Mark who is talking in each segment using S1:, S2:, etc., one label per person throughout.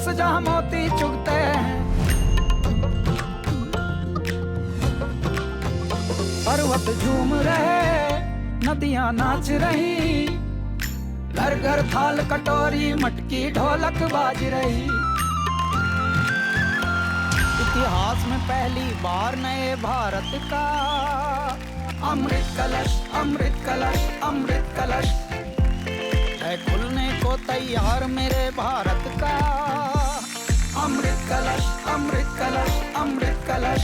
S1: पास जहाँ मोती चुगते हैं, पर्वत झूम रहे, नदियाँ नाच रही, घर घर थाल कटोरी मटकी ढोलक बाज रही। इतिहास में पहली बार नए भारत का अमृत कलश, अमृत कलश, अमृत कलश है खुलने को तैयार मेरे भारत का। अमृत कलश, अमृत कलश, अमृत कलश।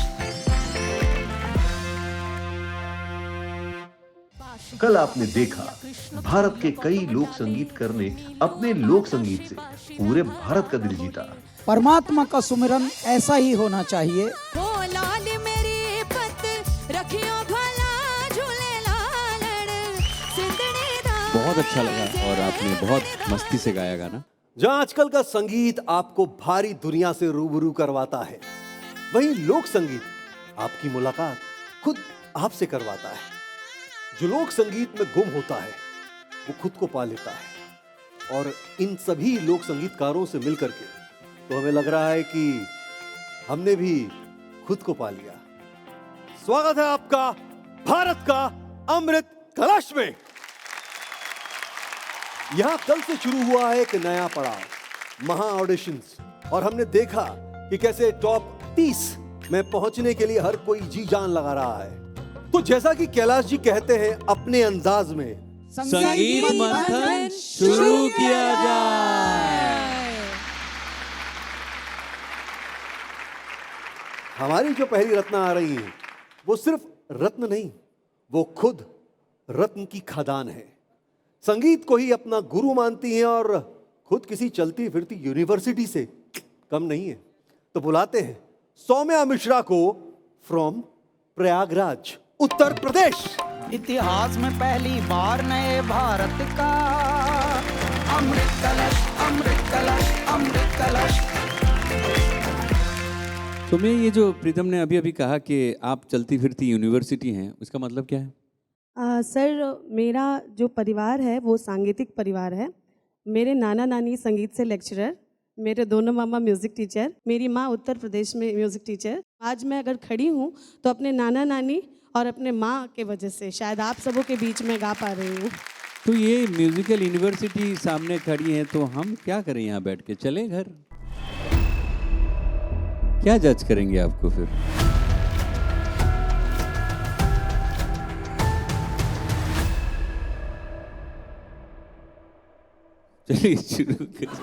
S2: कल आपने देखा भारत के कई लोक संगीतकार ने अपने लोक संगीत से पूरे भारत का दिल जीता।
S1: परमात्मा का सुमिरन ऐसा ही होना चाहिए।
S3: लाल मेरी पत रखियो भला झूले लालड़ सिंदड़ी दा।
S4: बहुत अच्छा लगा और आपने बहुत मस्ती से गाया गाना।
S5: जहां आजकल का संगीत आपको भारी दुनिया से रूबरू करवाता है, वहीं लोक संगीत आपकी मुलाकात खुद आपसे करवाता है। जो लोक संगीत में गुम होता है वो खुद को पा लेता है, और इन सभी लोक संगीतकारों से मिलकर के तो हमें लग रहा है कि हमने भी खुद को पा लिया। स्वागत है आपका भारत का अमृत कलश में। यहां कल से शुरू हुआ है एक नया पड़ाव, महा ऑडिशंस, और हमने देखा कि कैसे टॉप 30 में पहुंचने के लिए हर कोई जी जान लगा रहा है। तो जैसा कि कैलाश जी कहते हैं अपने अंदाज में,
S4: संगीत मंथन शुरू किया जाए।
S5: हमारी जो पहली रत्न आ रही हैं वो सिर्फ रत्न नहीं, वो खुद रत्न की खदान है। संगीत को ही अपना गुरु मानती हैं और खुद किसी चलती फिरती यूनिवर्सिटी से कम नहीं है। तो बुलाते हैं सौम्या मिश्रा को फ्रॉम प्रयागराज, उत्तर प्रदेश।
S1: इतिहास में पहली बार नए भारत का अमृत कलश, अमृत कलश, अमृत कलश।
S4: तो मैं ये जो प्रीतम ने अभी अभी कहा कि आप चलती फिरती यूनिवर्सिटी हैं, उसका मतलब क्या है?
S6: सर, मेरा जो परिवार है वो सांगीतिक परिवार है। मेरे नाना नानी संगीत से लेक्चरर, मेरे दोनों मामा म्यूज़िक टीचर, मेरी माँ उत्तर प्रदेश में म्यूज़िक टीचर। आज मैं अगर खड़ी हूँ तो अपने नाना नानी और अपने माँ के वजह से शायद आप सबों के बीच में गा पा रही हूँ।
S4: तो ये म्यूजिकल यूनिवर्सिटी सामने खड़ी है, तो हम क्या करें यहाँ बैठ के? चले घर? क्या जज करेंगे आपको फिर? चलिए शुरू करें।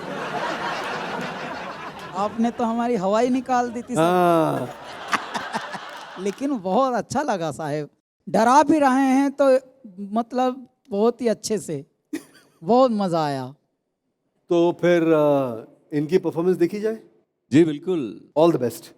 S1: आपने तो हमारी हवा ही निकाल दी थी साहब। लेकिन बहुत अच्छा लगा साहब। डरा भी रहे हैं तो मतलब बहुत ही अच्छे से, बहुत मजा आया।
S5: तो फिर इनकी परफॉर्मेंस देखी जाए।
S4: जी बिल्कुल,
S5: ऑल द बेस्ट।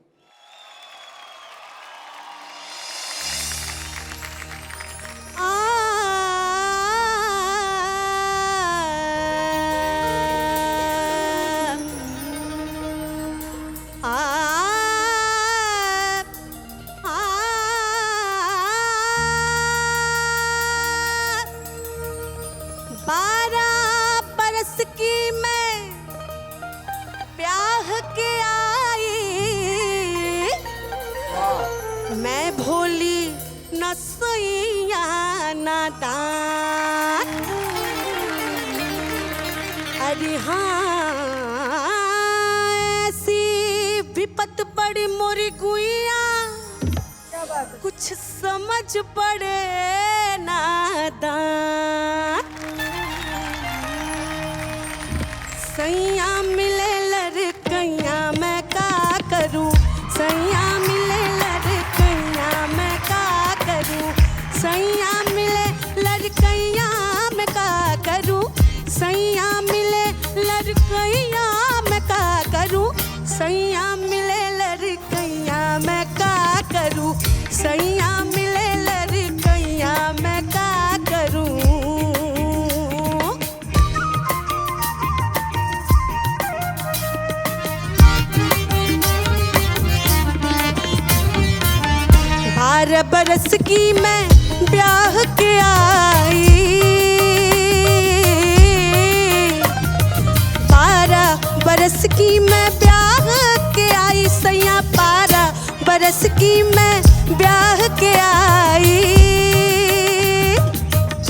S3: मैं भोली नसैया नादान। अरे हाँ, ऐसी विपत पड़ी मोरी गुइया, कुछ समझ पड़े नादान। सैया मिले लड़कैया मैं का करूं, सैया मिले लड़कैया मैं का करूं, सैया मिले लड़कैया मैं का करूं, सैया मिले लड़कैया मैं का करूं, सैया मिले लड़कैया मैं का करूं, सैया मिले लड़कैया मैं का करूं। बारह बरस की मैं ब्याह के आई, 12 बरस की की मैं ब्याह के आई सैया 12 बरस की मैं ब्याह के आई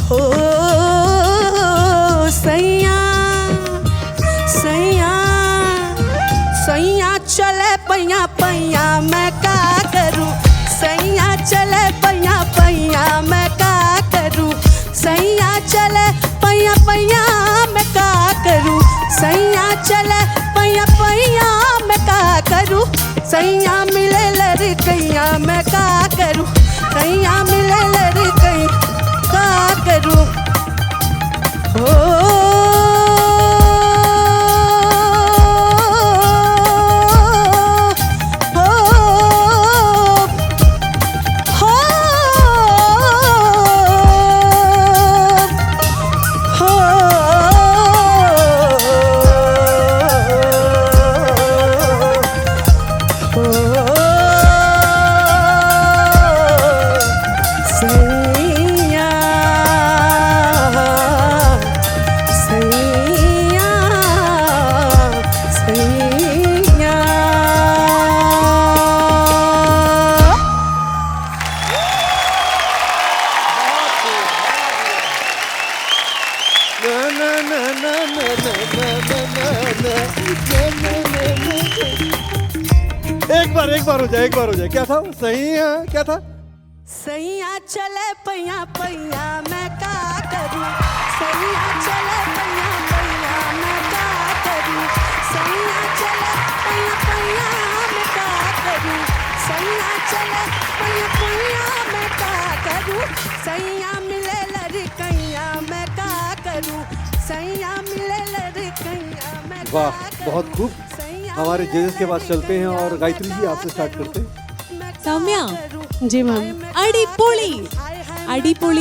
S3: हो सैया सैया सैया चले पैया पैया मैं का करूं सैया चले पैया पैया मैं का करूं सैया चले पैया पैया मैं का करूं सैया चले पैया पैया मैं का करूं सैया मिले लड़कैया मैं का करूं सैया मिले लड़कैया का करूं हो
S5: एक बार हो जाए क्या था सही है क्या था
S3: सैया चले पैया पैया मैं का करूं सैया चले पैया पैया मैं का करूं सैया चले पैया पैया मैं का करूं सैया चले पैया पैया मैं का करूं सैया मिले लड़कैया मैं का करूं सैया मिले लड़कैया मैं का
S5: वाह बहुत खूब हमारे जजेस के पास चलते हैं और गायत्री जी आपसे स्टार्ट करते हैं
S7: सौम्या
S6: जी मैम
S7: अडिपोली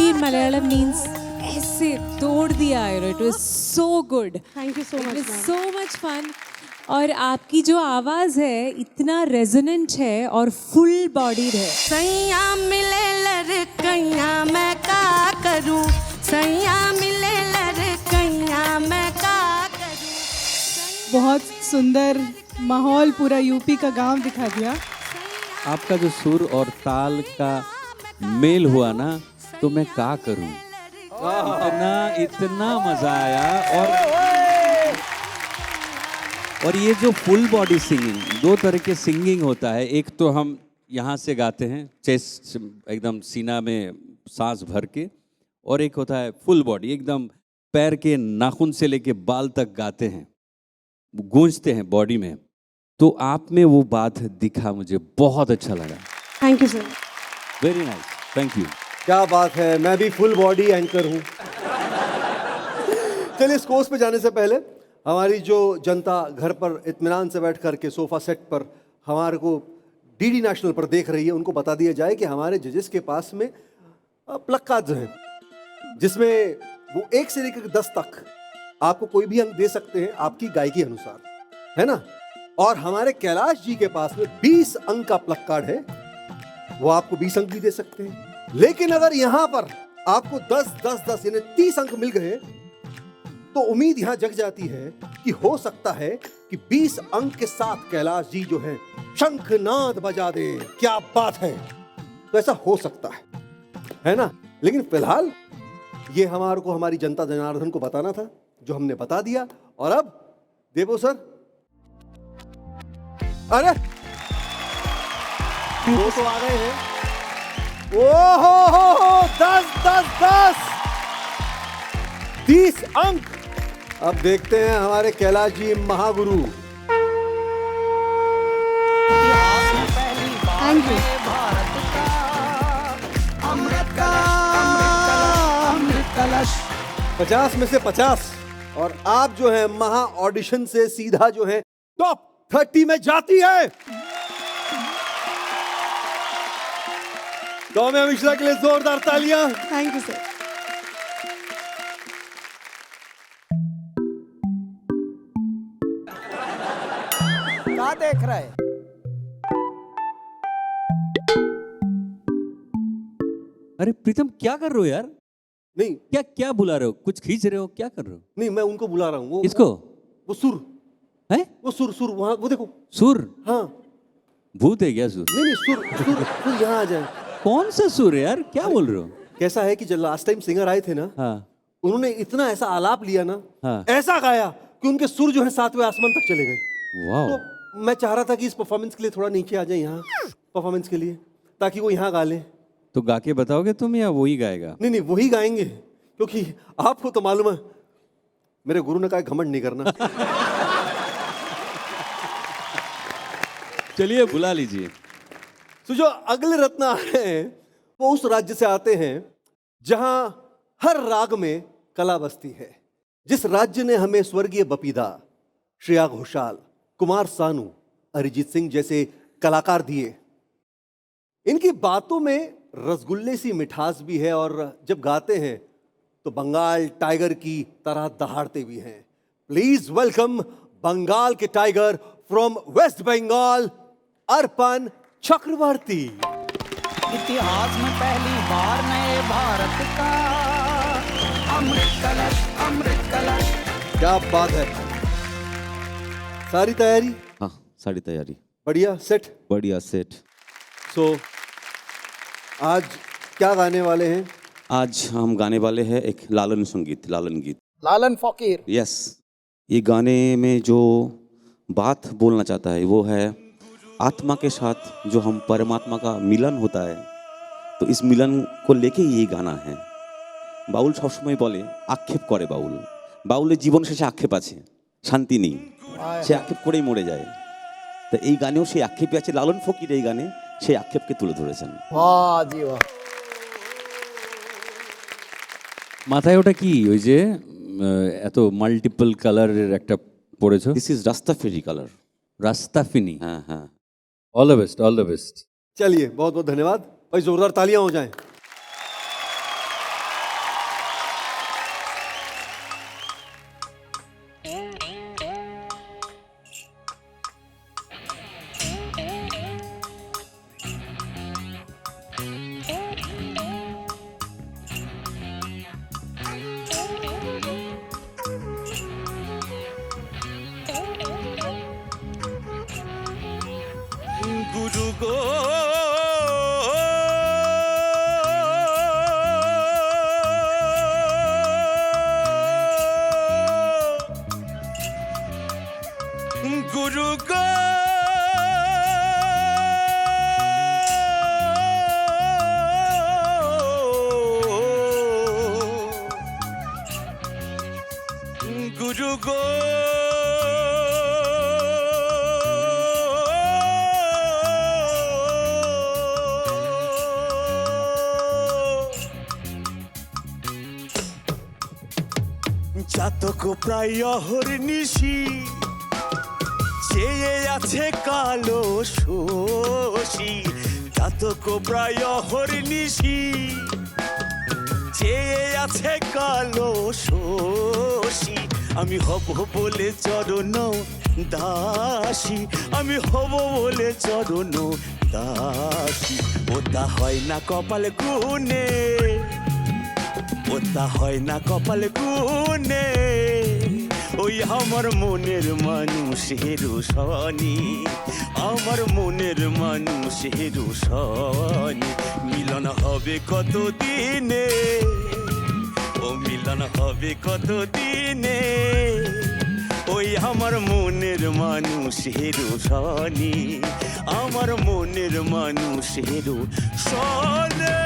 S7: in Malayalam means ऐसे तोड़ दिया है it was so good
S6: thank you so
S7: it
S6: much
S7: was so much fun और आपकी जो आवाज है इतना रेजोनेंट है और फुल बॉडीड है
S3: सैया मिले लड़कैया मैं का करूं सैया मिले लड़कैया मैं का करूं
S6: बहुत सुंदर माहौल पूरा यूपी का गांव दिखा दिया
S4: आपका जो सुर और ताल का मेल हुआ ना तो मैं क्या करूं इतना मजा आया और ये जो फुल बॉडी सिंगिंग दो तरह के सिंगिंग होता है एक तो हम यहाँ से गाते हैं चेस्ट एकदम सीना में सांस भर के और एक होता है फुल बॉडी एकदम पैर के नाखून से लेके बाल तक गाते हैं गूंजते हैं बॉडी में तो आप में वो बात दिखा मुझे बहुत अच्छा लगा
S6: thank you sir
S4: very nice thank you
S5: क्या बात है मैं भी फुल बॉडी एंकर हूँ चलिए इस कोर्स पे जाने से पहले हमारी जो जनता घर पर इत्मीनान से बैठ करके सोफा सेट पर हमारे को डीडी नेशनल पर देख रही है उनको बता दिया जाए कि हमारे जजेस के पास में प्लग कार्ड्स हैं जिसमें वो 1 से लेकर 10 तक आपको कोई भी अंक दे सकते हैं आपकी गायकी अनुसार है ना और हमारे कैलाश जी के पास में 20 अंक का प्लग कार्ड है वो आपको 20 अंक भी दे सकते हैं लेकिन अगर यहां पर आपको 10 यानी 30 अंक मिल गए तो उम्मीद यहां जग जाती है कि हो सकता है कि 20 अंक के साथ कैलाश जी जो है शंखनाद बजा दे क्या बात है तो ऐसा हो सकता है ना लेकिन फिलहाल ये हमारे को हमारी जनता जनार्दन को बताना था जो हमने बता दिया और अब देवो सर अरे वो तो आ गए हैं ओहो 10 अंक अब देखते हैं हमारे कैलाश जी महागुरु
S1: इतिहास में पहली बार नए भारत का अमृत कलश
S5: 50 में से 50 और आप जो है महा ऑडिशन से सीधा जो है टॉप 30 में जाती है सौम्या मिश्रा के लिए जोरदार तालियां
S6: थैंक यू सर
S1: क्या देख रहे हैं
S4: अरे प्रीतम क्या कर रहे हो यार
S5: नहीं
S4: क्या क्या बुला रहे हो कुछ खींच रहे हो क्या कर रहे हो
S5: नहीं मैं उनको बुला रहा हूँ वो
S4: किसको
S5: वो सुर
S4: है
S5: वो सुर सुर वहाँ वो देखो।
S4: सुर?
S5: हाँ
S4: भूत है क्या सुर?
S5: नहीं नहीं सुर सुर सुर यहाँ आ जाए।
S4: कौन सा सुर है यार, क्या बोल रहे हो?
S5: कैसा है कि जब लास्ट टाइम सिंगर आए थे ना,
S4: हाँ
S5: उन्होंने इतना ऐसा आलाप लिया ना,
S4: हाँ।
S5: ऐसा गाया कि उनके सुर जो है 7वें आसमान तक चले गए।
S4: वाह।
S5: तो मैं चाह रहा था कि इस परफॉर्मेंस के लिए थोड़ा नीचे आ जाए यहाँ परफॉर्मेंस के लिए, ताकि वो यहाँ गा लें।
S4: तो गा के बताओगे तुम या वो ही गाएगा?
S5: नहीं नहीं वही गाएंगे, क्योंकि आपको तो मालूम है मेरे गुरु ने कहा घमंड नहीं करना।
S4: चलिए बुला लीजिए।
S5: तो जो अगले रत्न आ रहे हैं वो उस राज्य से आते हैं जहां हर राग में कला बसती है। जिस राज्य ने हमें स्वर्गीय बपीदा, श्रेया घोषाल, कुमार सानू, अरिजीत सिंह जैसे कलाकार दिए। इनकी बातों में रसगुल्ले सी मिठास भी है और जब गाते हैं तो बंगाल टाइगर की तरह दहाड़ते भी हैं। प्लीज वेलकम बंगाल के टाइगर फ्रॉम वेस्ट बंगाल, अर्पण चक्रवर्ती।
S1: इतिहास में पहली बार नए भारत का अमृत कलश, अमृत कलश।
S5: क्या बात है, सारी तैयारी
S8: हाँ सारी तैयारी
S5: बढ़िया सेट।
S8: बढ़िया सेट।
S5: सो आज क्या गाने वाले हैं?
S8: आज हम गाने वाले हैं एक लालन संगीत, लालन गीत।
S1: लालन फकीर।
S8: यस, ये गाने में जो बात बोलना चाहता है वो है आत्मा के साथ जो हम परमात्मा का मिलन होता है, तो इस मिलन को लेके ये गाना है। बाउल सब समय बोले आक्षेप करे बाउल, बाउलेर जीवन शेषे आक्षेप आछे, शांति नेই, সে আক্ষেপ করেই মরে যায়। তো এই গানেও সেই আক্ষেপই আছে। লালন ফকির এই গানে সেই আক্ষেপকে তুলে ধরেছেন।
S1: वाह जी वाह।
S4: মাথায় ওটা কি ওই যে এত মাল্টিপল কালারের একটা পড়েছো?
S8: This is Rastafari colour.
S4: রাস্তাফিনি।
S8: হ্যাঁ হ্যাঁ।
S4: All the best, all the best.
S5: चलिए बहुत बहुत धन्यवाद भाई, जोरदार तालियां हो जाएं।
S9: गुरु गो गुरु गो गुरु गो জাতক প্রায় অহর্নিশি চেয়ে আছে কালো শোষী, জাতক প্রায় অহর্নিশি চেয়ে আছে কালো শোষী। আমি হব বলে চরণ দাসী, আমি হব বলে চরণ দাসী। ওটা হয় না কপাল গুনে, ওটা হয় না কপাল গুনে, ওই আমার মনের মানুষের শনি, আমার মনের মানুষের শনি। মিলন হবে কত দিনে, ও মিলন হবে কত দিনে, ওই আমার মনের মানুষের শনি, আমার মনের মানুষের শনি।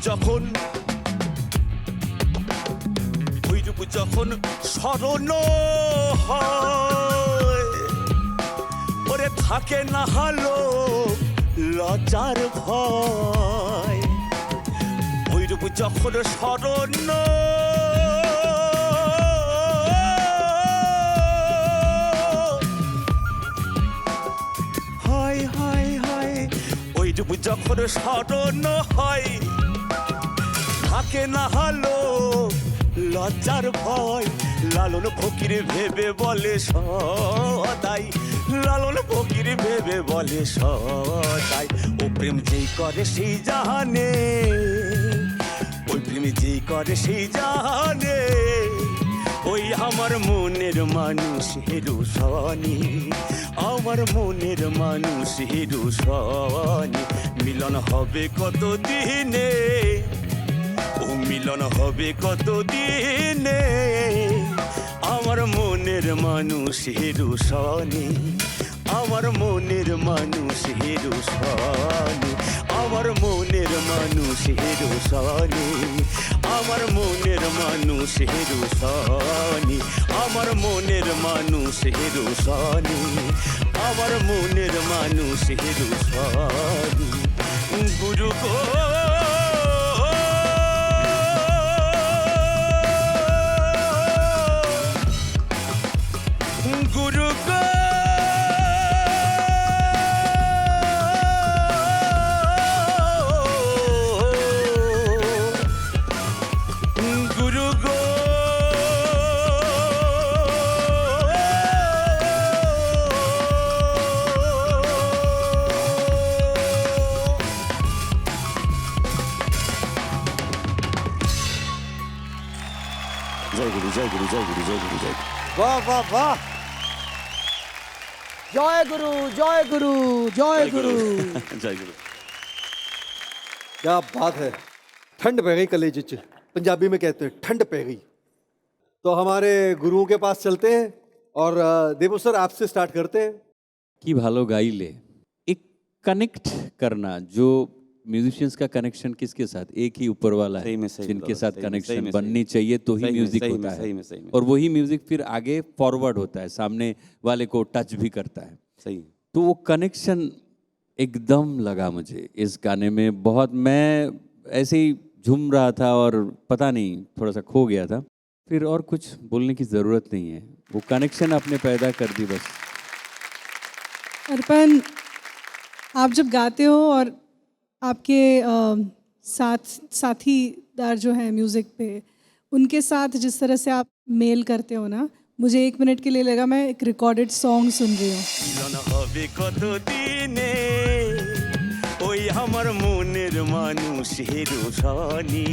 S9: যখন ওইরূপ যখন স্মরণ হয়, ওরে থাকে না হালো লজ্জার ভয়। ওইরূপ যখন স্মরণ হয় হয় হয়, ওইরূপ যখন স্মরণ হয়, থাকে না হালো লজ্জার ভয়। লালন ফকির ভেবে বলে সদাই, লালন ফকির ভেবে বলে সদাই ও প্রেম যেই করে সেই জাহানে ওই প্রেম যেই করে সেই জাহানে ওই আমার মনের মানুষ হেরু সনি আমার মনের মানুষ হেরু সনি মিলন হবে কত দিনে ও মিলন হবে কত দিনে আমার মনের মানুষ হেরু সনি আমার মনের মানুষ হেরু সনি আমার মনের মানুষ হেরু সনি আমার মনের মানুষ হেরু সনি আমার মনের মানুষ হেরু সনি আমার মনের মানুষ হেরু সনি গুরু গো গুরু গো গুরু গো জয় গুরু জয় গুরু জয় গুরু জয় গুরু জয়
S5: वाह वाह वाह
S1: जय गुरु जय गुरु जय गुरु
S8: जय गुरु।
S5: क्या बात है। ठंड पै गई कलेजे च, पंजाबी में कहते हैं ठंड पै गई। तो हमारे गुरुओं के पास चलते हैं और देवो सर आपसे स्टार्ट करते हैं।
S4: কি ভালো গাইলে एक कनेक्ट करना जो म्यूजिशियंस का कनेक्शन किसके साथ एक ही ऊपर वाला है
S8: सही में सही
S4: जिनके
S8: बात,
S4: साथ
S8: सही में, सही
S4: कनेक्शन
S8: में,
S4: बननी चाहिए तो ही
S8: सही में,
S4: म्यूजिक
S8: सही में,
S4: होता
S8: सही
S4: है
S8: में, सही में।
S4: और वही म्यूजिक फिर आगे फॉरवर्ड होता है सामने वाले को टच भी करता है
S8: सही
S4: तो वो कनेक्शन एकदम लगा मुझे इस गाने में बहुत मैं ऐसे ही झूम रहा था और पता नहीं थोड़ा सा खो गया था फिर और कुछ बोलने की ज़रूरत नहीं है वो कनेक्शन आपने पैदा कर दी बस।
S10: अर्पण, आप जब गाते हो और आपके साथीदार जो हैं म्यूज़िक पे उनके साथ जिस तरह से आप मेल करते हो ना, मुझे 1 मिनट के लिए लगा मैं एक रिकॉर्डेड सॉन्ग सुन रही हूँ।
S9: মিলন হবে কত দিনে ওই আমার মনের মানুষ হেরু সনি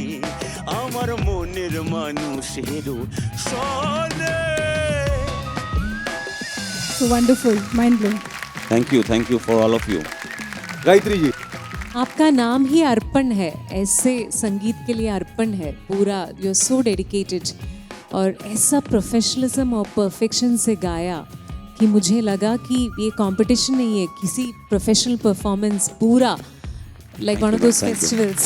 S9: আমার মনের মানুষ হেরু সনে
S10: So wonderful, mind blowing.
S8: Thank you for all of you.
S5: Gayatri ji,
S7: आपका नाम ही अर्पण है, ऐसे संगीत के लिए अर्पण है पूरा। यू आर सो डेडिकेटेड और ऐसा प्रोफेशनलिज्म और परफेक्शन से गाया कि मुझे लगा कि ये कंपटीशन नहीं है, किसी प्रोफेशनल परफॉर्मेंस पूरा like one of those festivals.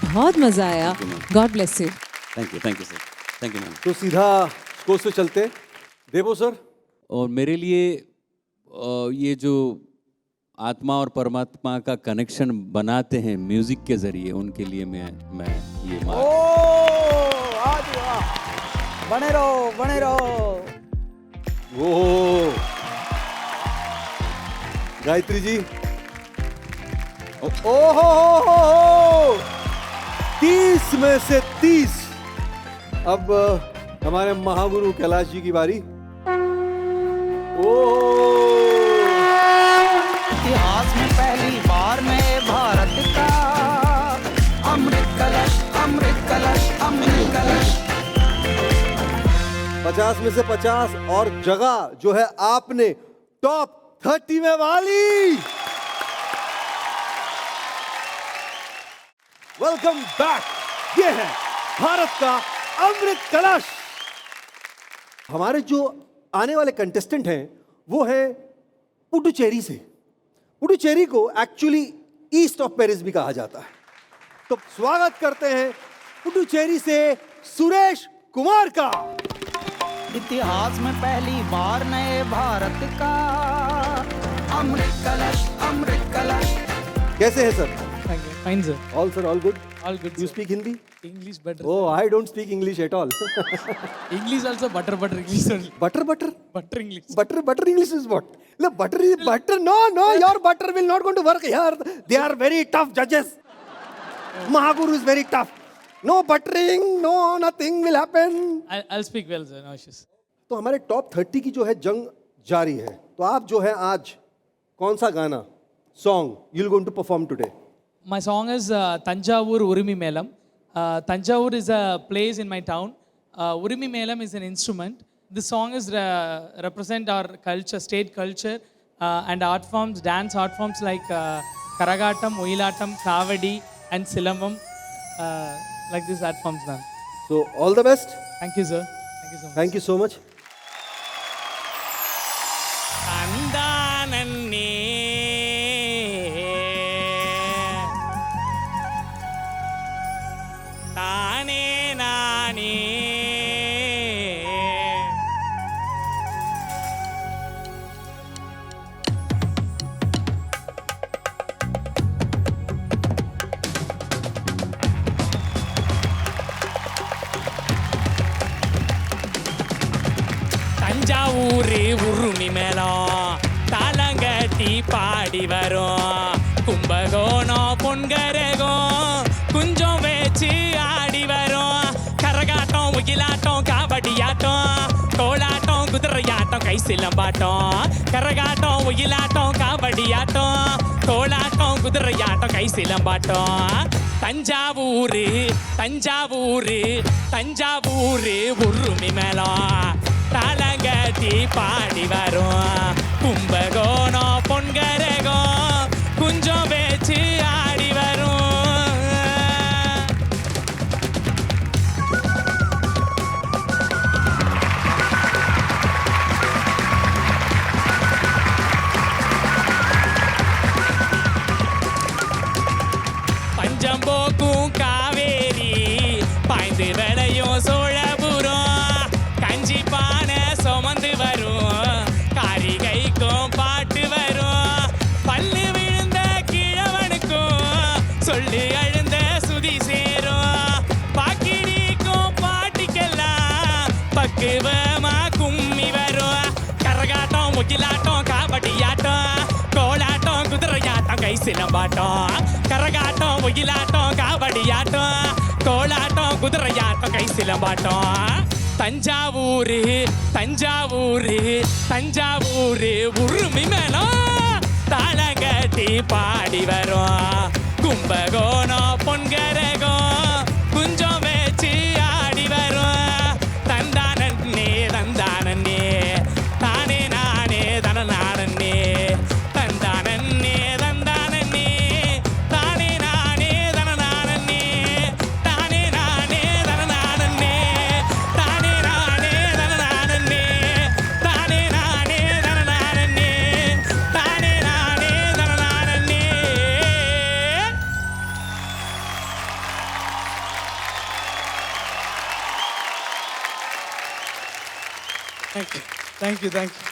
S7: बहुत मज़ा आया। God bless you.
S8: Thank you sir, thank you ma'am.
S5: तो सीधा स्कोर से चलते हैं। देवो सर,
S4: और मेरे लिए ये जो आत्मा और परमात्मा का कनेक्शन बनाते हैं म्यूजिक के जरिए उनके लिए मैं ये
S1: ओ आज वाह बने रहो
S5: वो गायत्री जी, ओ हो 30 में से 30। अब हमारे महागुरु कैलाश जी की बारी। ओ
S1: इतिहास में पहली बार नए भारत का अमृत कलश अमृत कलश अमृत कलश।
S5: 50 में से 50 और जगह जो है आपने टॉप 30 में वाली। Welcome back. ये है भारत का अमृत कलश। हमारे जो आने वाले कंटेस्टेंट हैं वो है पुडुचेरी से। पुडुचेरी को एक्चुअली ईस्ट ऑफ पेरिस भी कहा जाता है। तो स्वागत करते हैं पुडुचेरी से सुरेश कुमार का।
S1: इतिहास में पहली बार नए भारत का अमृत कलश अमृत कलश।
S5: कैसे हैं sir?
S11: Fine, sir.
S5: All sir, all good.
S11: All good.
S5: You
S11: sir.
S5: speak Hindi?
S11: English better.
S5: Oh, I don't speak English at all.
S11: English also butter English. Sir.
S5: Butter.
S11: Butter English.
S5: Butter English is what? No, butter is butter. No, your butter will not going to work here. They are very tough judges. Mahaguru is very tough. No buttering, no nothing will happen.
S11: I'll speak well, sir. No issues.
S5: तो हमारे top 30 की जो है जंग जारी है। तो आप जो है आज कौन सा गाना song you will going to perform today?
S11: My song is Tanjavur Urumi Melam. Tanjavur is a place in my town. Urumi Melam is an instrument. This song is represent our culture, state culture, and art forms, dance art forms like Karagatam, Oyilatam, Kavadi, and Silambam. Like these art forms, ma'am.
S5: So all the best.
S11: Thank you, sir. Thank you so much.
S5: Thank you so much.
S12: Thanjavur உருமி மேளம் தாளங்கட்டி பாடி வரும், கும்பகோணம் பொன்கரகம் குஞ்சம் வச்சு ஆடி வரும், கரகாட்டம் ஒயிலாட்டம் காவடியாட்டம் கோலாட்டம் குதிரையாட்டம் கை சிலம்பாட்டம், கரகாட்டம் ஒயிலாட்டம் காவடியாட்டம் கோலாட்டம் குதிரையாட்டம் கை சிலம்பாட்டம். தஞ்சாவூர் தஞ்சாவூர் தஞ்சாவூர் உருமி மேளம் தாளங்கட்டி பாடி வரும், கும்பகோணம் பொன்கரகம் குஞ்சம் வச்சு ஆடி வரும். பஞ்சம் போக்கும் காவேரி பாய்ந்து விளையும் சோழபுரம், கஞ்சி பானை சுமந்து வரும், காரிகைக்கும் பாட்டு வரும், பல்லு விழுந்த கிழவனுக்கும் சொல்லி அழுந்த சுதி சேரும், பாக்கிடிக்கும் பாட்டிக்கெல்லாம் பக்குவமா கும்மி வரும், கரகாட்டம் ஒயிலாட்டம் காவடியாட்டம் கோலாட்டம் குதிரையாட்டம் கை சிலம்பாட்டம், கரகாட்டம் ஒயிலாட்டம் காவடியாட்டம் கோலாட்டம் குதிரையாட்டம் கை சிலம்பாட்டம். தஞ்சாவூர் தஞ்சாவூர் தஞ்சாவூர் உருமி மேளம் தாளங்கட்டி பாடி வரும், கும்பகோணம் பொன்கரகம் குஞ்சம் வச்சு ஆடி வரும். தந்தானே தந்தானே தானே நானே தன நானே தந்தானே தந்தானே தானே நானே தன நானே தானே நானே தன நானே தானே நானே தன நானே தானே நானே தன நானே தானே நானே தன நானே.
S11: Thank you. Thank you. Thank you.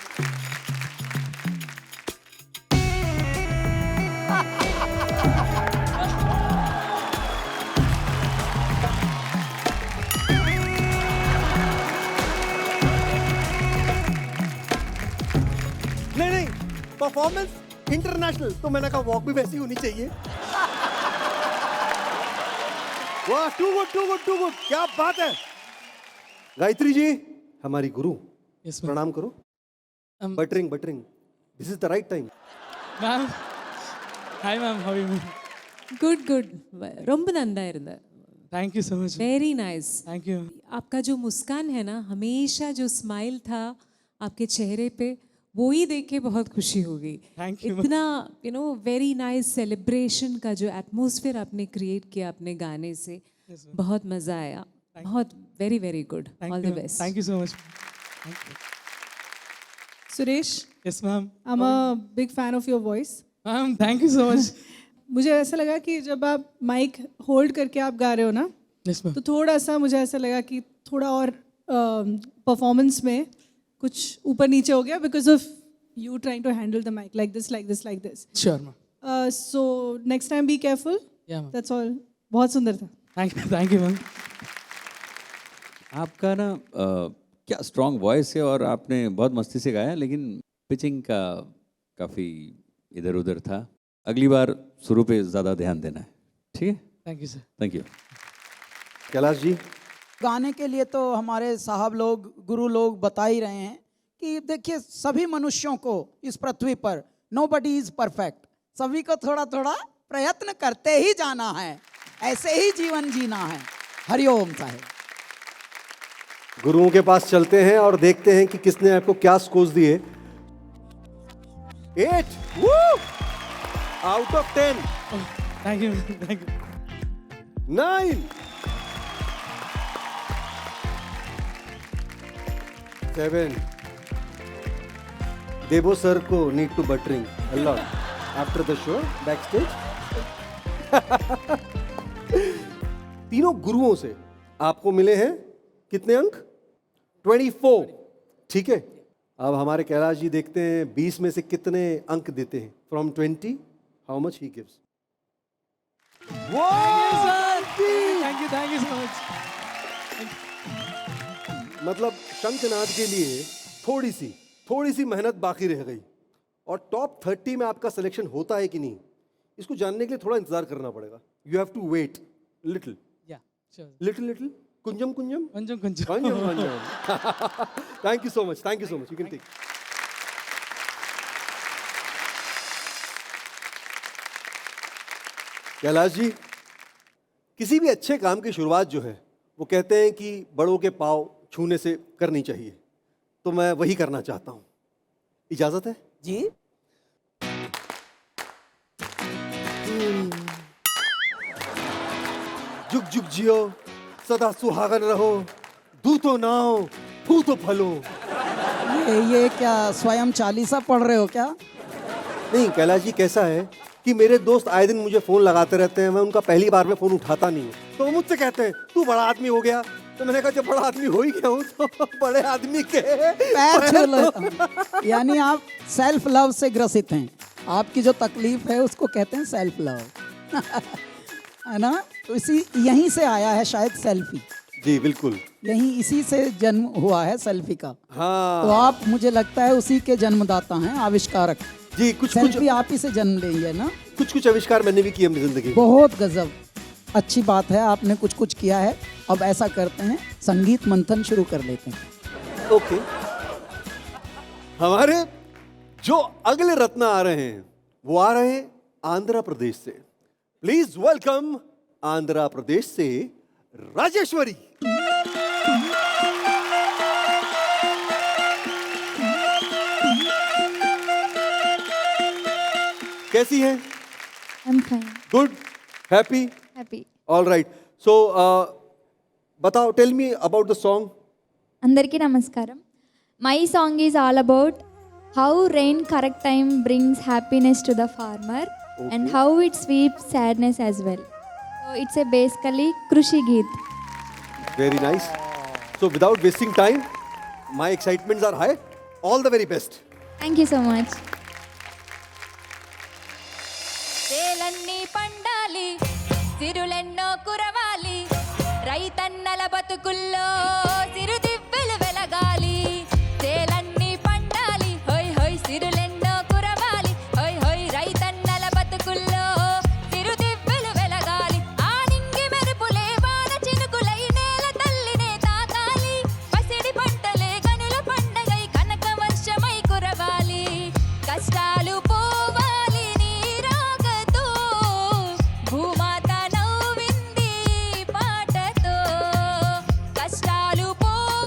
S5: नहीं नहीं, परफॉर्मेंस इंटरनेशनल, तो मैंने कहा वॉक भी वैसी होनी चाहिए। वाह, too good too good too good, क्या बात है। गायत्री जी हमारी गुरु,
S11: Yes, ma'am.
S5: प्रणाम करो। Buttering buttering, this is the right time.
S11: Ma'am. Hi, ma'am. How are you, ma'am?
S7: Good good ரொம்ப நன்னா இருந்த.
S11: Thank you so much.
S7: Very nice.
S11: Thank you.
S7: आपका जो मुस्कान है ना, हमेशा जो स्माइल था आपके चेहरे पे, वो ही देख के बहुत खुशी हो गई.
S11: Thank you.
S7: इतना वेरी नाइस सेलिब्रेशन का जो एटमॉस्फेयर आपने क्रिएट किया अपने गाने से, बहुत मज़ा आया. बहुत very very good. All the best.
S11: Thank you so much. Thank you.
S10: Suresh,
S11: Yes, ma'am.
S10: I am a big fan of your voice.
S11: Ma'am, thank you so much.
S10: मुझे ऐसा लगा कि जब आप माइक होल्ड करके आप गा रहे हो ना,
S11: Yes, ma'am.
S10: तो थोड़ा सा मुझे ऐसा लगा कि थोड़ा और परफॉर्मेंस में कुछ ऊपर नीचे हो गया because of you trying to handle the mic like this like this like this.
S11: Sure, ma'am.
S10: So next time be careful.
S11: Yeah, ma'am.
S10: That's all. बहुत सुंदर था.
S11: Thank you, ma'am.
S4: आपका ना क्या स्ट्रॉन्ग वॉइस है और आपने बहुत मस्ती से गाया, लेकिन पिचिंग का काफ़ी इधर उधर था. अगली बार शुरू पे ज़्यादा ध्यान देना है. ठीक है.
S11: Thank you, sir.
S4: Thank you.
S5: Kailash ji,
S1: गाने के लिए तो हमारे साहब लोग, गुरु लोग बता ही रहे हैं कि देखिए सभी मनुष्यों को इस पृथ्वी पर नोबडी इज परफेक्ट, सभी को थोड़ा थोड़ा प्रयत्न करते ही जाना है, ऐसे ही जीवन जीना है। हरिओम साहेब।
S5: गुरुओं के पास चलते हैं और देखते हैं कि किसने आपको क्या स्कोर्स दिए। 8 out of 10।
S11: Thank you.
S5: 9 7। Devo sir को need to buttering a lot after the show backstage. तीनों गुरुओं से आपको मिले हैं कितने अंक? 24। ठीक है, अब हमारे कैलाश जी देखते हैं 20 में से कितने अंक देते हैं। From 20 how much he gives.
S11: Thank you so much.
S5: मतलब शंखनाद के लिए थोड़ी सी मेहनत बाकी रह गई, और टॉप 30 में आपका सिलेक्शन होता है कि नहीं, इसको जानने के लिए थोड़ा इंतजार करना पड़ेगा। You have to wait little little कुंजम thank you so much you can take. Kailash ji, किसी भी अच्छे काम की शुरुआत जो है वो कहते हैं कि बड़ों के पाँव छूने से करनी चाहिए, तो मैं वही करना चाहता हूं। इजाजत है
S1: जी।
S5: जुग जुग जियो, सदा सुहागन रहो, दूतो नाओ फूतो फलो।
S1: ये क्या स्वयं चालीसा पढ़ रहे हो क्या?
S5: नहीं कैलाश जी, कैसा है कि मेरे दोस्त आए दिन मुझे फोन लगाते रहते हैं, मैं उनका पहली बार में फोन उठाता नहीं हूँ, तो वो मुझसे कहते हैं तू बड़ा आदमी हो गया। तो मैंने कहा जब बड़ा आदमी हो ही गया हूँ तो बड़े आदमी के
S1: पैर छू लो। यानी आप सेल्फ लव से ग्रसित हैं, आपकी जो तकलीफ है उसको कहते हैं सेल्फ लव। है ना? तो यहीं से आया है शायद सेल्फी।
S5: जी बिल्कुल,
S1: यहीं इसी से जन्म हुआ है सेल्फी का।
S5: हाँ।
S1: तो आप, मुझे लगता है उसी के जन्मदाता हैं, आविष्कारक।
S5: जी
S1: सेल्फी आप ही से जन्म ली है ना?
S5: कुछ आविष्कार मैंने भी किए अपनी जिंदगी में।
S1: बहुत गजब, अच्छी बात है, आपने कुछ किया है। अब ऐसा करते हैं, संगीत मंथन शुरू कर लेते हैं।
S5: ओके, हमारे जो अगले रत्न आ रहे हैं वो आ रहे हैं आंध्र प्रदेश से। प्लीज वेलकम आंध्र प्रदेश से राजेश्वरी। कैसी हैं?
S13: I'm fine.
S5: Good, happy,
S13: Happy.
S5: All right. So बताओ, tell me about the song.
S13: Andarki namaskaram. My song is all about how rain correct time brings happiness to the farmer and how it sweeps sadness as well. So it's a basically Krushi Geet.
S5: Very nice. So without wasting time, my excitements are high. All the very best.
S13: Thank you so much.
S14: చేలన్నీ పండాలి, సిరులెన్నో కురవాలి, రైతన్నల బతుకుల్లో సిరుదివ్వెలు వెలగాలి. చేలన్నీ పండాలి, హోయ్ హోయ్ సిరులెన్నో కురవాలి, హోయ్ హోయ్ రైతన్నల బతుకుల్లో సిరుదివ్వెలు వెలగాలి. ఆనింగి మెరుపులే వాన చినుకులై నేల తల్లినే తాకాలి. పసిడి పంటలే కనుల పండగై కనక వర్షమై కురవాలి. కష్టాలు పోవాలి నీ రాకతో, భూమాత నవ్వింది పాటతో. కష్టాలు పోవాలి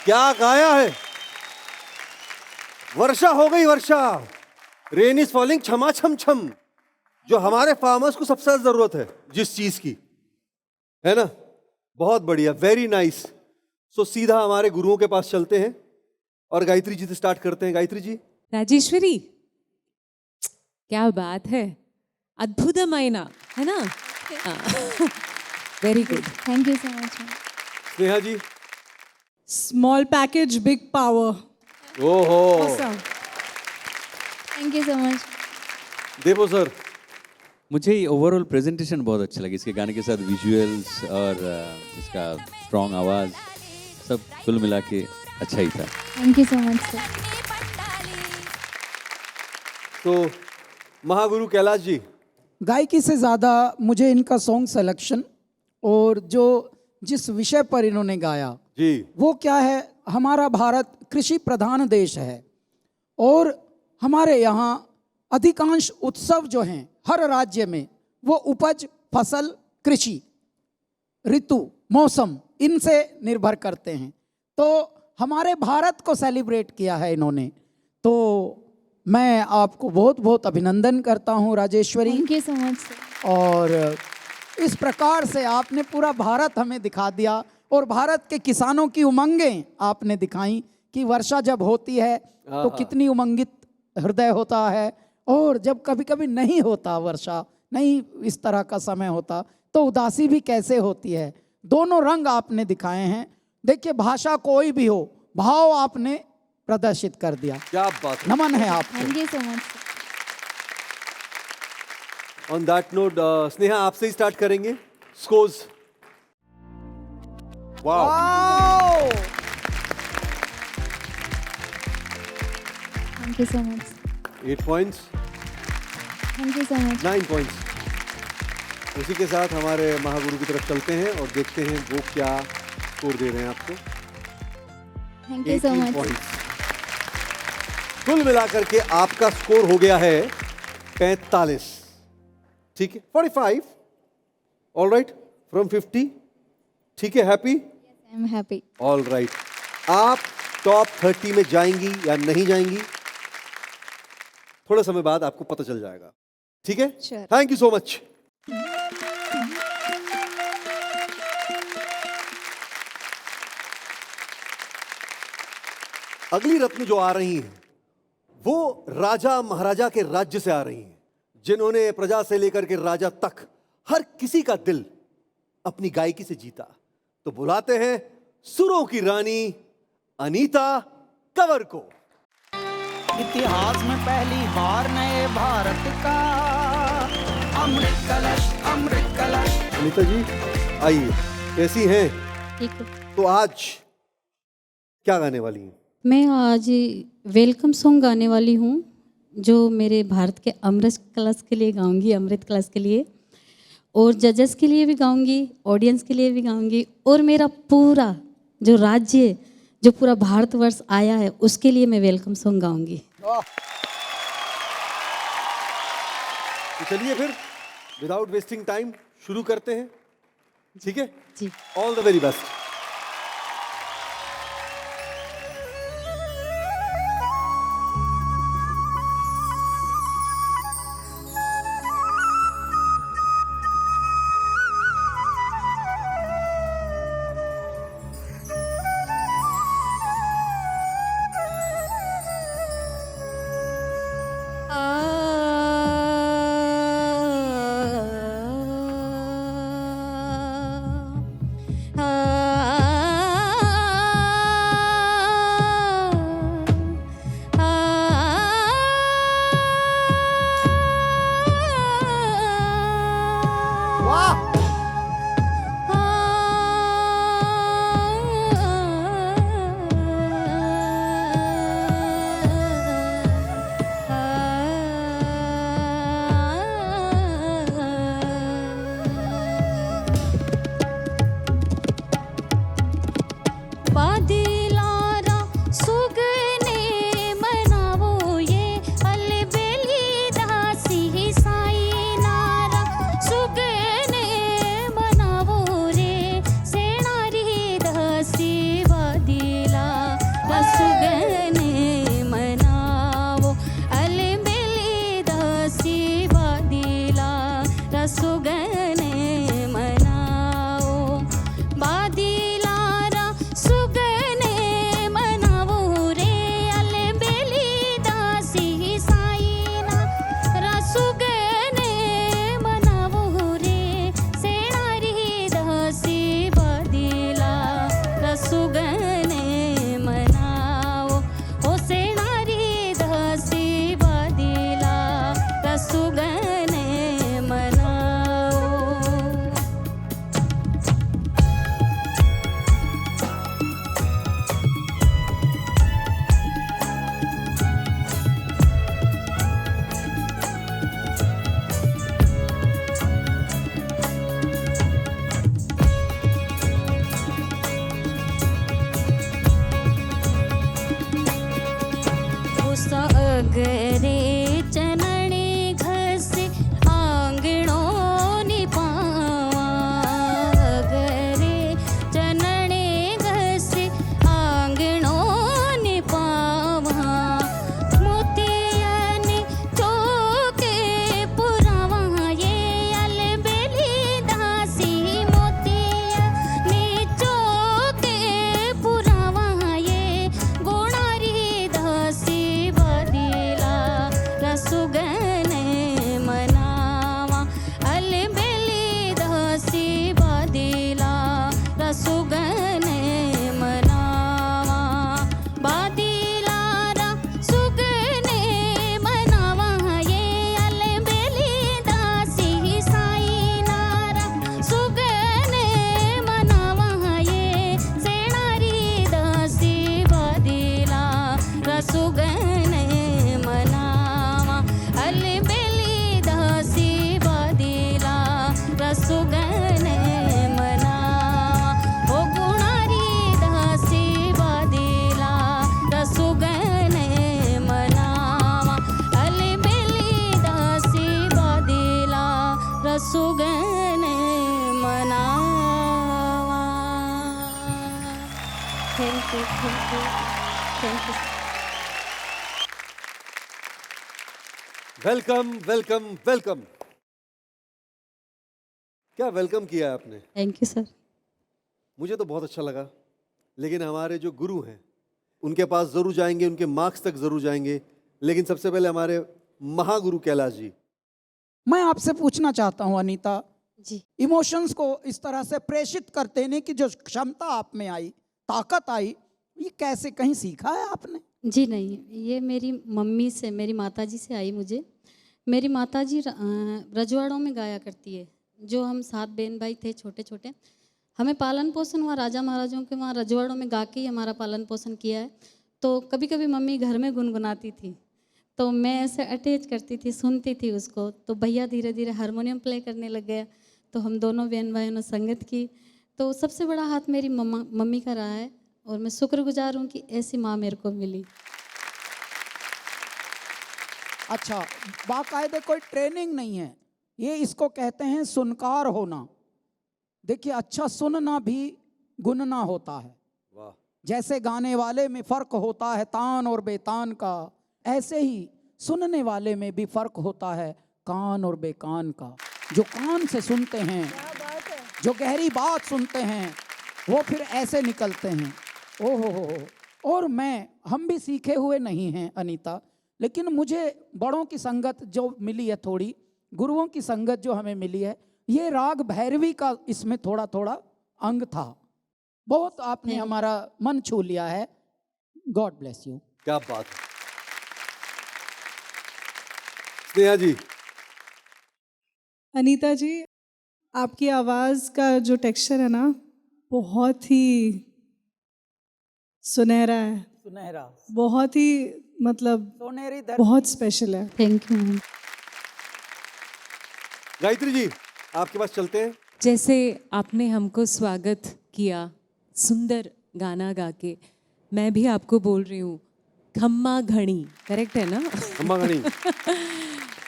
S5: क्या गाया है। वर्षा हो गई वर्षा, रेन इज फॉलिंग छमा छम छम, जो हमारे फार्मर्स को सबसे ज्यादा जरूरत है जिस चीज की, है ना। बहुत बढ़िया, वेरी नाइस। सो सीधा हमारे गुरुओं के पास चलते हैं और गायत्री जी से स्टार्ट करते हैं। गायत्री जी।
S7: राजेश्वरी, क्या बात है, अद्भुतमयना, है ना। Very good,
S13: thank you so much.
S5: Sneha ji.
S10: Small package, big power.
S5: ओहो,
S10: Awesome.
S13: Thank you so much.
S5: Devo sir.
S4: मुझे ओवरऑल प्रेजेंटेशन बहुत अच्छा लगा, इसके गाने के साथ विजुअल्स और इसका स्ट्रॉन्ग आवाज़, सब कुल मिला के अच्छा ही था।
S13: Thank you so much sir.
S5: तो महागुरु कैलाश जी।
S1: गायकी से ज़्यादा मुझे इनका सॉन्ग सिलेक्शन और जो जिस विषय पर इन्होंने गाया
S5: जी,
S1: वो क्या है, हमारा भारत कृषि प्रधान देश है और हमारे यहाँ अधिकांश उत्सव जो हैं हर राज्य में वो उपज, फसल, कृषि, ऋतु, मौसम इनसे निर्भर करते हैं। तो हमारे भारत को सेलिब्रेट किया है इन्होंने, तो मैं आपको बहुत बहुत अभिनंदन करता हूँ Rajeshwari.
S13: Thank you so much sir.
S1: और इस प्रकार से आपने पूरा भारत हमें दिखा दिया और भारत के किसानों की उमंगें आपने दिखाई कि वर्षा जब होती है तो कितनी उमंगित हृदय होता है, और जब कभी कभी नहीं होता वर्षा, नहीं इस तरह का समय होता तो उदासी भी कैसे होती है। दोनों रंग आपने दिखाए हैं। देखिए, भाषा कोई भी हो, भाव आपने प्रदर्शित कर दिया।
S5: क्या बात है,
S1: नमन है आपको।
S13: Thank you so much.
S5: On that note Sneha आपसे ही स्टार्ट करेंगे। Scores. Wow,
S13: thank you so much.
S5: 8 points.
S13: Thank you so much.
S5: 9 points. उसी के साथ हमारे महागुरु की तरफ चलते हैं और देखते हैं वो क्या स्कोर दे रहे हैं आपको।
S13: Thank you so
S5: 18
S13: much.
S5: Points. कुल मिलाकर के आपका स्कोर हो गया है 45। ठीक है, 45। All right, from 50। ठीक है, happy?
S13: I am happy.
S5: All right, आप टॉप 30 में जाएंगी या नहीं जाएंगी, थोड़े समय बाद आपको पता चल जाएगा। ठीक है,
S13: Sure.
S5: Thank you so much. अगली रत्न जो आ रही हैं वो राजा महाराजा के राज्य से आ रही हैं, जिन्होंने प्रजा से लेकर के राजा तक हर किसी का दिल अपनी गायकी से जीता। तो बुलाते हैं सुरों की रानी अनीता कंवर को।
S1: इतिहास में पहली बार नए भारत का अमृत कलश, अमृत कलश।
S5: अनीता जी आइए, कैसी हैं?
S15: ठीक है।
S5: तो आज क्या गाने वाली हैं?
S15: मैं आज वेलकम सॉन्ग गाने वाली हूँ, जो मेरे भारत के अमृत कलश के लिए गाऊंगी, अमृत कलश के लिए, और जजेस के लिए भी गाऊंगी, ऑडियंस के लिए भी गाऊंगी, और मेरा पूरा जो राज्य, जो पूरा भारतवर्ष आया है उसके लिए मैं वेलकम सॉन्ग गाऊंगी।
S5: तो चलिए फिर विदाउट वेस्टिंग टाइम शुरू करते हैं। ठीक है
S15: जी,
S5: ऑल द वेरी बेस्ट।
S15: आ thank you.
S5: Welcome welcome welcome. क्या वेलकम किया है आपने।
S15: Thank you sir.
S5: मुझे तो बहुत अच्छा लगा, लेकिन हमारे जो गुरु हैं उनके पास जरूर जाएंगे, उनके मार्क्स तक जरूर जाएंगे, लेकिन सबसे पहले हमारे महागुरु कैलाश जी।
S1: मैं आपसे पूछना चाहता हूं अनीता
S15: जी,
S1: इमोशंस को इस तरह से प्रेषित करते हैं कि जो क्षमता आप में आई, ताकत आई, ये कैसे कहीं सीखा है आपने।
S15: जी नहीं, ये मेरी मम्मी से, मेरी माताजी से आई मुझे। मेरी माताजी रजवाड़ों में गाया करती है। जो हम 7 बहन भाई थे छोटे छोटे, हमें पालन पोषण वहाँ राजा महाराजों के वहाँ रजवाड़ों में गा के ही हमारा पालन पोषण किया है। तो कभी कभी मम्मी घर में गुनगुनाती थी, तो मैं ऐसे अटैच करती थी, सुनती थी उसको। तो भैया धीरे धीरे हारमोनियम प्ले करने लग गया, तो हम दोनों बहन भाइयों ने संगत की। तो सबसे बड़ा हाथ मेरी मम्मी का रहा है, और मैं शुक्रगुजार हूँ कि ऐसी माँ मेरे को मिली।
S1: अच्छा, बाकायदे कोई ट्रेनिंग नहीं है, ये इसको कहते हैं सुनकार होना। देखिए, अच्छा सुनना भी गुनना होता है।
S5: वाह।
S1: जैसे गाने वाले में फर्क होता है तान और बेतान का, ऐसे ही सुनने वाले में भी फर्क होता है कान और बेकान का। जो कान से सुनते हैं, जो गहरी बात सुनते हैं, वो फिर ऐसे निकलते हैं। ओहो हो। और हम भी सीखे हुए नहीं हैं अनीता, लेकिन मुझे बड़ों की संगत जो मिली है, थोड़ी गुरुओं की संगत जो हमें मिली है, ये राग भैरवी का इसमें थोड़ा थोड़ा अंग था। बहुत आपने हमारा मन छू लिया है। God bless you.
S5: क्या बात है। स्नेहा जी।
S10: अनीता जी, आपकी आवाज़ का जो टेक्सचर है ना, बहुत ही सुनहरा है।
S1: सुनहरा,
S10: बहुत ही मतलब
S1: सोनेरी धरती,
S10: बहुत स्पेशल है।
S15: Thank you.
S5: गायत्री जी, आपके पास चलते हैं।
S7: जैसे आपने हमको स्वागत किया सुंदर गाना गा के, मैं भी आपको बोल रही हूँ खम्मा घड़ी, करेक्ट है ना।
S5: खम्मा घड़ी।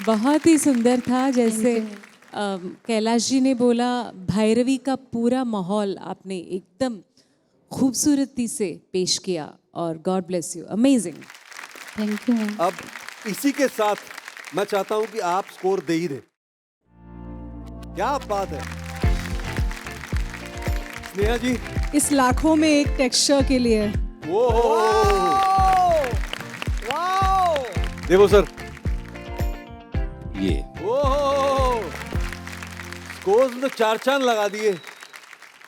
S7: बहुत ही सुंदर था। जैसे कैलाश जी ने बोला, भैरवी का पूरा माहौल आपने एकदम खूबसूरती से पेश किया, और God bless you, amazing.
S15: Thank you.
S5: अब इसी के साथ मैं चाहता हूं कि आप स्कोर दे ही दें। क्या बात है स्नेहा जी।
S10: इस लाखों में एक टेक्सचर के लिए।
S5: वो देवो सर,
S4: ये
S5: स्कोर्स में 4 चांद लगा दिए।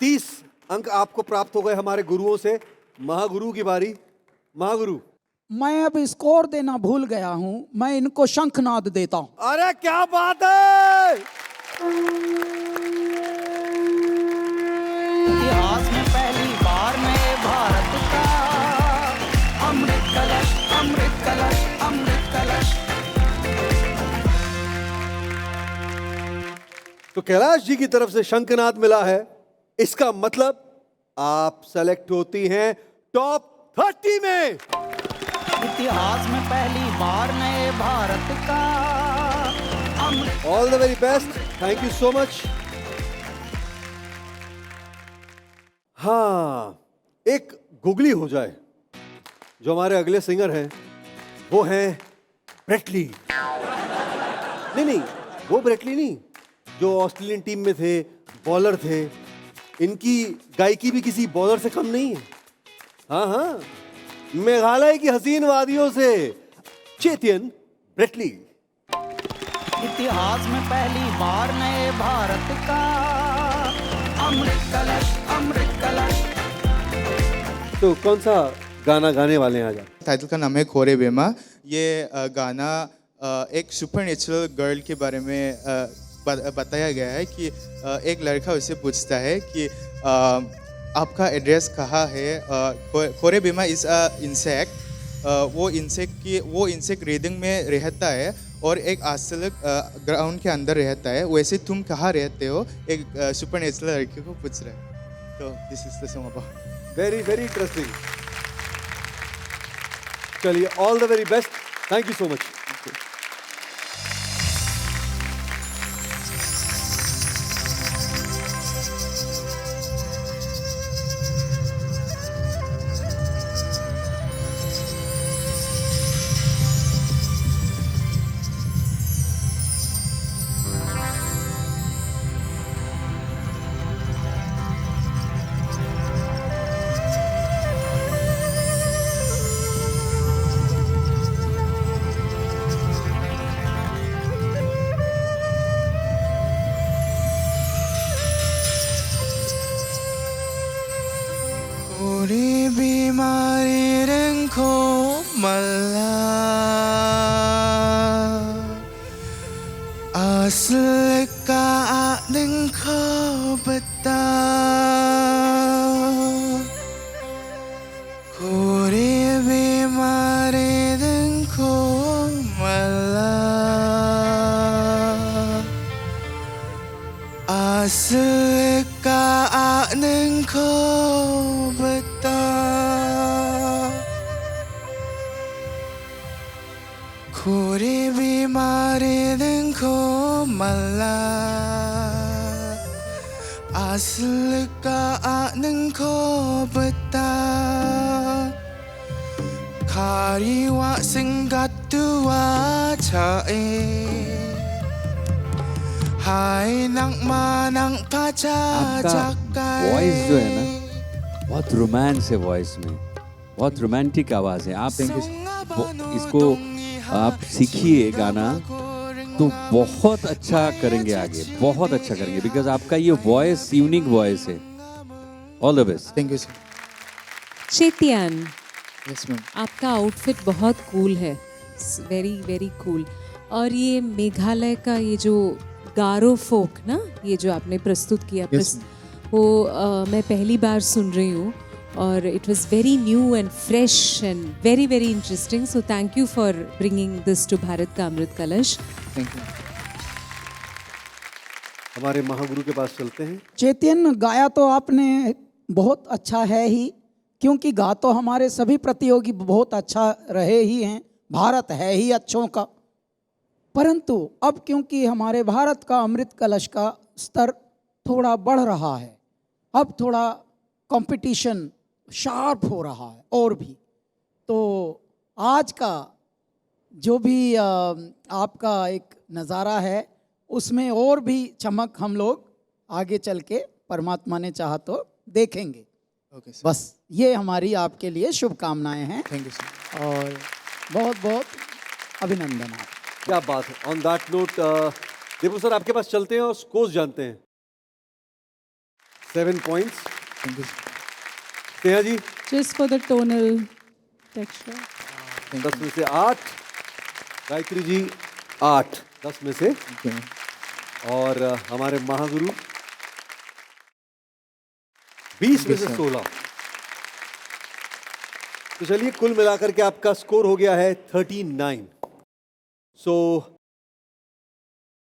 S5: 30 अंक आपको प्राप्त हो गए हमारे गुरुओं से। महागुरु की बारी। महागुरु,
S1: मैं अब स्कोर देना भूल गया हूं, मैं इनको शंखनाद देता हूं।
S5: अरे क्या बात है।
S1: इतिहास में पहली बार नए भारत का अमृत कलश, अमृत कलश, अमृत कलश।
S5: तो कैलाश जी की तरफ से शंखनाद मिला है। इसका मतलब आप सेलेक्ट होती हैं टॉप 30 में।
S1: इतिहास में पहली बार नए भारत का अमृत।
S5: All the very best, thank you so much. हाँ, एक गुगली हो जाए। जो हमारे अगले सिंगर हैं वो हैं ब्रेटली। नहीं, वो ब्रेटली नहीं जो ऑस्ट्रेलियन टीम में थे, बॉलर थे। इनकी गायकी भी किसी बॉलर से कम नहीं है। हाँ, मेघालय की हसीन वादियों से चेतन ब्रेटली।
S1: इतिहास में पहली बार नए भारत का अमृत कलश, अमृत कलश।
S5: तो कौन सा गाना गाने वाले हैं आज?
S16: टाइटल का नाम है खोरे बेमा। ये गाना एक सुपर नेचुरल गर्ल के बारे में बताया गया है कि एक लड़का उससे पूछता है कि आपका एड्रेस कहाँ है। खोरे बेमा इज अ इंसेक्ट। वो इंसेक्ट रेडिंग में रहता है और एक आसल ग्राउंड के अंदर रहता है। वैसे तुम कहाँ रहते हो, एक सुपर नेचुरल लड़के को पूछ रहे हैं। तो this is the song about.
S5: Very very interesting. चलिए, all the very best, thank you so much.
S16: बीमारी को मल्ला asal ka ng ko bata kore bimare ng ko mala asal ka ng ko bata kore bimare ng ko mala asal ka ng ko bata kariwa singgat tuwa chae hai nang manang kacha
S4: आपका voice जो है ना बहुत romance है voice में, बहुत romantic आवाज है। आप इसको आप सीखिए गाना तो बहुत अच्छा करेंगे आगे, बहुत अच्छा करेंगे, बिकॉज आपका ये वॉइस यूनिक वॉइस है। All the best.
S16: Thank you sir.
S7: चेतियान,
S16: यस मैम।
S7: आपका आउटफिट बहुत कूल है, वेरी वेरी कूल। और ये मेघालय का ये जो गारो फोक ना, ये जो आपने प्रस्तुत किया वो मैं पहली बार सुन रही हूँ और it was very new and fresh and very very interesting. So thank you for bringing this to Bharat का अमृत कलश।
S16: Thank you.
S5: हमारे महागुरु के पास चलते हैं।
S1: चेतन, गाया तो आपने बहुत अच्छा है ही, क्योंकि गा तो हमारे सभी प्रतियोगी बहुत अच्छा रहे ही हैं, भारत है ही अच्छों का। परंतु अब क्योंकि हमारे भारत का अमृत कलश का स्तर थोड़ा बढ़ रहा है, अब थोड़ा कंपटीशन शार्प हो रहा है और भी, तो आज का जो भी आपका एक नज़ारा है उसमें और भी चमक हम लोग आगे चल के परमात्मा ने चाहा तो देखेंगे।
S16: Okay sir.
S1: बस ये हमारी आपके लिए शुभकामनाएं हैं।
S16: Thank you sir.
S1: और बहुत बहुत अभिनंदन आप।
S5: क्या बात है। On that note Deepu sir आपके पास चलते हैं और स्कोर्स जानते हैं। 7 points.
S16: Thank you.
S5: Sneha ji.
S10: Just for the tonal texture.
S5: 10 में से 8। गायत्री जी 8 10 में से। और हमारे महागुरु 20 में से 16। तो चलिए कुल मिलाकर के आपका स्कोर हो गया है 39। सो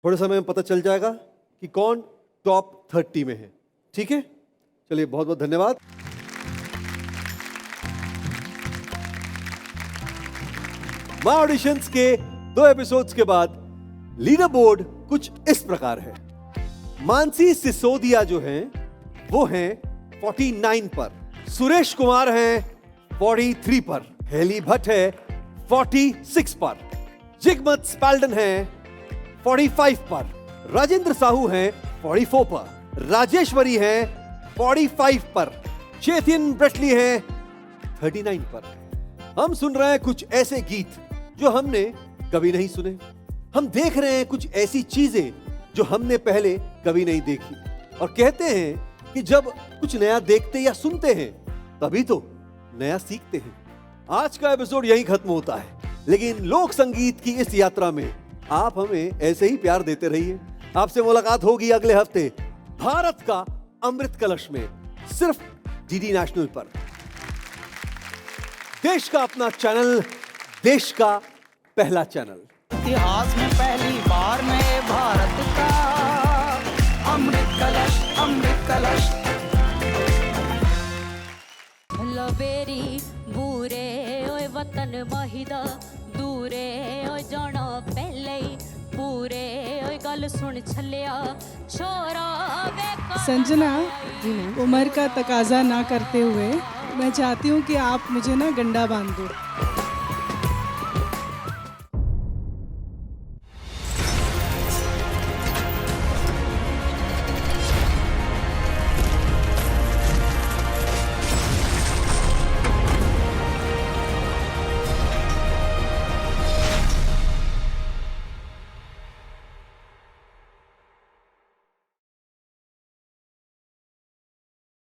S5: थोड़े समय में पता चल जाएगा कि कौन टॉप 30 में है। ठीक है, चलिए बहुत बहुत धन्यवाद। माय ऑडिशंस के 2 एपिसोड्स के बाद लीडर बोर्ड कुछ इस प्रकार है। मानसी सिसोदिया जो हैं वो हैं 49 पर, सुरेश कुमार हैं 43 पर, हेली भट्ट है 46 पर, जिगमत स्पैल्डन हैं 45 पर, राजेंद्र साहू हैं 44 पर, राजेश्वरी हैं 45 पर, चेतन ब्रेटली हैं 39 पर। हम सुन रहे हैं कुछ ऐसे गीत जो हमने कभी नहीं सुने। हम देख रहे हैं कुछ ऐसी चीजें जो हमने पहले कभी नहीं देखी। और कहते हैं कि जब कुछ नया देखते या सुनते हैं तभी तो नया सीखते हैं। आज का एपिसोड यहीं खत्म होता है, लेकिन लोक संगीत की इस यात्रा में आप हमें ऐसे ही प्यार देते रहिए। आपसे मुलाकात होगी अगले हफ्ते भारत का अमृत कलश में, सिर्फ डीडी नेशनल पर। देश का अपना चैनल, देश का पहला चैनल।
S1: इतिहास में पहली बार नए भारत का अमृत कलश, अमृत कलश।
S14: लवेरी बूरे ओए वतन महिदा दूरे ओए जाना पहले पूरे ओए गल सुन छलिया छोरा वे।
S10: संजना, उम्र का तकाजा ना करते हुए मैं चाहती हूँ कि आप मुझे ना गंडा बांध दो।